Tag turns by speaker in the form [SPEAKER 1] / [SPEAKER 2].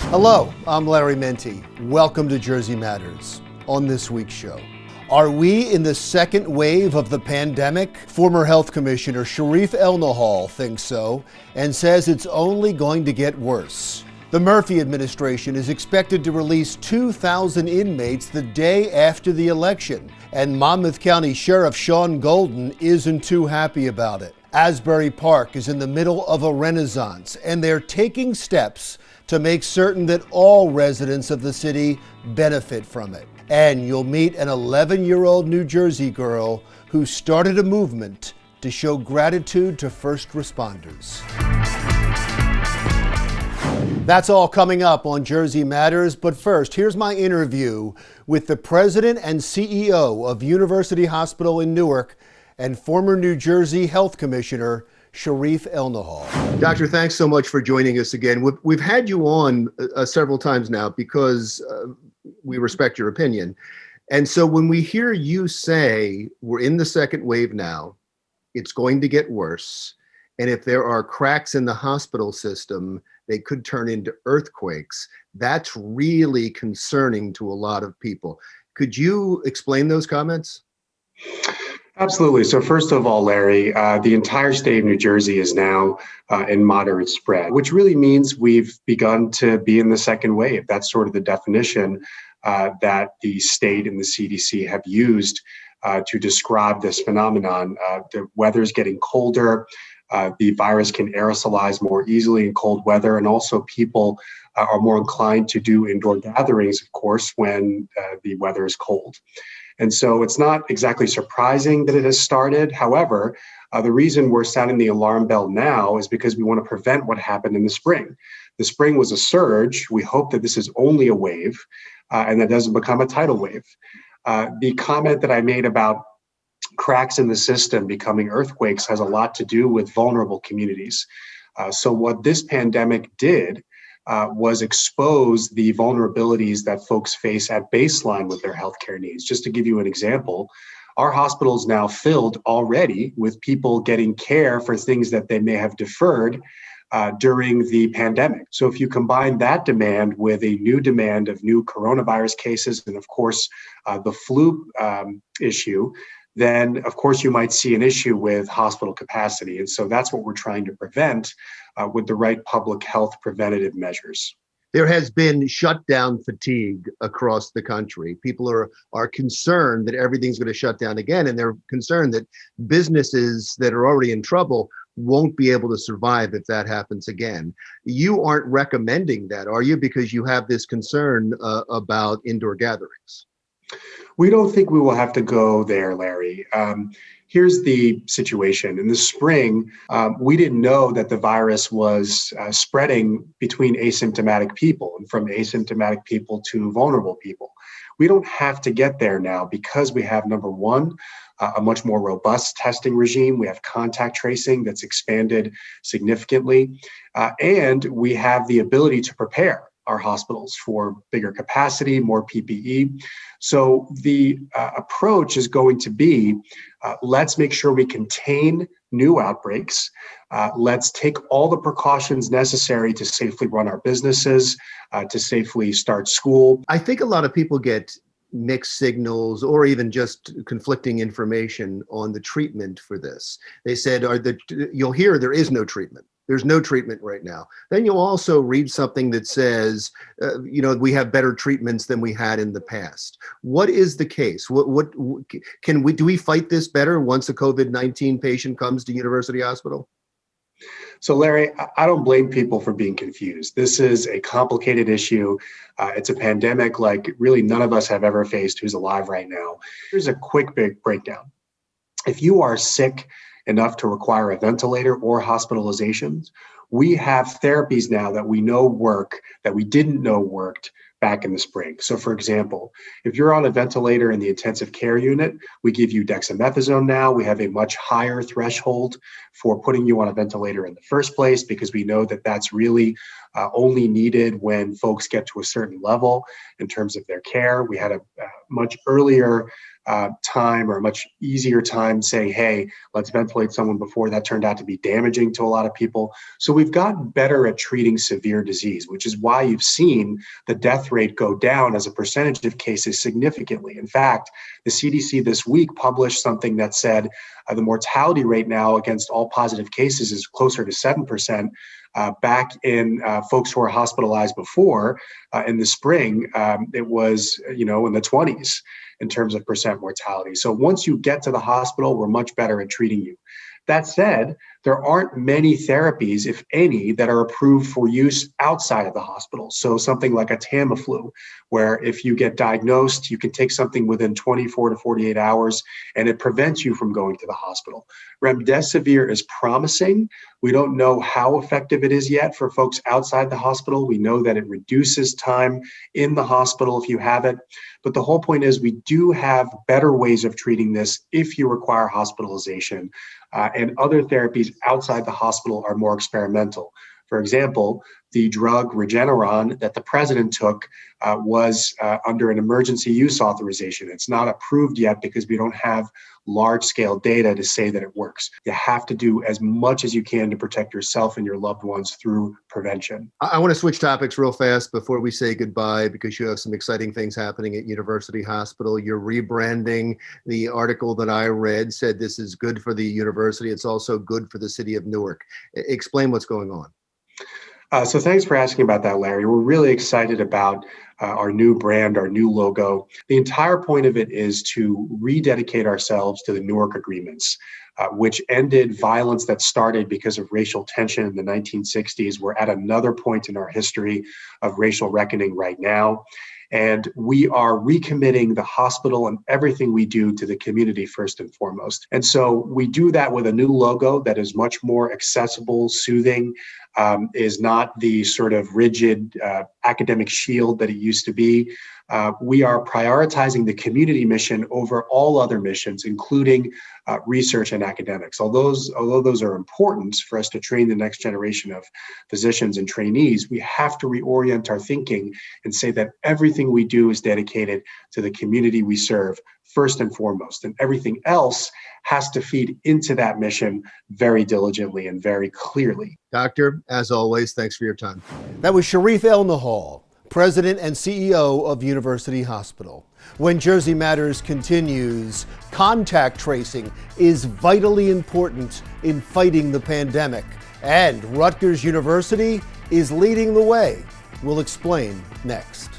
[SPEAKER 1] Hello, I'm Larry Mendte. Welcome to Jersey Matters. On this week's show, are we in the second wave of the pandemic? Former Health Commissioner Sharif El-Nahal thinks so and says it's only going to get worse. The Murphy administration is expected to release 2,000 inmates the day after the election, and Monmouth County Sheriff Sean Golden isn't too happy about it. Asbury Park is in the middle of a renaissance, and they're taking steps to make certain that all residents of the city benefit from it. And you'll meet an 11-year-old New Jersey girl who started a movement to show gratitude to first responders. That's all coming up on Jersey Matters, but first, here's my interview with the president and CEO of University Hospital in Newark and former New Jersey Health Commissioner Sharif El-Nahal. Doctor, thanks so much for joining us again. We've had you on several times now because we respect your opinion. And so when we hear you say we're in the second wave now, it's going to get worse, and if there are cracks in the hospital system, they could turn into earthquakes, that's really concerning to a lot of people. Could you explain those comments?
[SPEAKER 2] Absolutely. So first of all, Larry, the entire state of New Jersey is now in moderate spread, which really means we've begun to be in the second wave. That's sort of the definition that the state and the CDC have used to describe this phenomenon. The weather's getting colder. The virus can aerosolize more easily in cold weather, and also people are more inclined to do indoor gatherings, of course, when the weather is cold. And so it's not exactly surprising that it has started. However, the reason we're sounding the alarm bell now is because we want to prevent what happened in the spring. The spring was a surge. We hope that this is only a wave and that doesn't become a tidal wave. The comment that I made about cracks in the system becoming earthquakes has a lot to do with vulnerable communities. So what this pandemic did was expose the vulnerabilities that folks face at baseline with their healthcare needs. Just to give you an example, our hospital is now filled already with people getting care for things that they may have deferred during the pandemic. So if you combine that demand with a new demand of new coronavirus cases and of course the flu issue, then of course you might see an issue with hospital capacity. And so that's what we're trying to prevent with the right public health preventative measures.
[SPEAKER 1] There has been shutdown fatigue across the country. People are concerned that everything's going to shut down again, and they're concerned that businesses that are already in trouble won't be able to survive if that happens again. You aren't recommending that, are you? Because you have this concern about indoor gatherings.
[SPEAKER 2] We don't think we will have to go there, Larry. Here's the situation. In the spring, we didn't know that the virus was spreading between asymptomatic people and from asymptomatic people to vulnerable people. We don't have to get there now because we have, number one, a much more robust testing regime. We have contact tracing that's expanded significantly, and we have the ability to prepare our hospitals for bigger capacity, more PPE. So the approach is going to be, let's make sure we contain new outbreaks. Let's take all the precautions necessary to safely run our businesses, to safely start school.
[SPEAKER 1] I think a lot of people get mixed signals or even just conflicting information on the treatment for this. They said, you'll hear there is no treatment. There's no treatment right now. Then you'll also read something that says, we have better treatments than we had in the past. What is the case? Do we fight this better once a COVID-19 patient comes to University Hospital?
[SPEAKER 2] So Larry, I don't blame people for being confused. This is a complicated issue. It's a pandemic like really none of us have ever faced who's alive right now. Here's a quick big breakdown. If you are sick enough to require a ventilator or hospitalizations, we have therapies now that we know work that we didn't know worked back in the spring. So for example, if you're on a ventilator in the intensive care unit, we give you dexamethasone now. We have a much higher threshold for putting you on a ventilator in the first place because we know that that's really only needed when folks get to a certain level in terms of their care. We had a much earlier time, or a much easier time saying, hey, let's ventilate someone before that turned out to be damaging to a lot of people. So we've gotten better at treating severe disease, which is why you've seen the death rate go down as a percentage of cases significantly. In fact, the CDC this week published something that said the mortality rate now against all positive cases is closer to 7%. Back in folks who were hospitalized before in the spring, it was, in the 20s in terms of percent mortality. So once you get to the hospital, we're much better at treating you. That said, there aren't many therapies, if any, that are approved for use outside of the hospital. So something like a Tamiflu, where if you get diagnosed, you can take something within 24 to 48 hours, and it prevents you from going to the hospital. Remdesivir is promising. We don't know how effective it is yet for folks outside the hospital. We know that it reduces time in the hospital if you have it. But the whole point is we do have better ways of treating this if you require hospitalization. And other therapies outside the hospital are more experimental. For example, the drug Regeneron that the president took was under an emergency use authorization. It's not approved yet because we don't have large-scale data to say that it works. You have to do as much as you can to protect yourself and your loved ones through prevention.
[SPEAKER 1] I want to switch topics real fast before we say goodbye, because you have some exciting things happening at University Hospital. You're rebranding. The article that I read said this is good for the university. It's also good for the city of Newark. Explain what's going on.
[SPEAKER 2] So thanks for asking about that, Larry. We're really excited about our new brand, our new logo. The entire point of it is to rededicate ourselves to the Newark agreements, which ended violence that started because of racial tension in the 1960s. We're at another point in our history of racial reckoning right now. And we are recommitting the hospital and everything we do to the community first and foremost. And so we do that with a new logo that is much more accessible, soothing, is not the sort of rigid academic shield that it used to be. We are prioritizing the community mission over all other missions, including research and academics. Although those are important for us to train the next generation of physicians and trainees, we have to reorient our thinking and say that everything we do is dedicated to the community we serve first and foremost, and everything else has to feed into that mission very diligently and very clearly.
[SPEAKER 1] Doctor, as always, thanks for your time. That was Sharif El-Nahal, President and CEO of University Hospital. When Jersey Matters continues, contact tracing is vitally important in fighting the pandemic, and Rutgers University is leading the way. We'll explain next.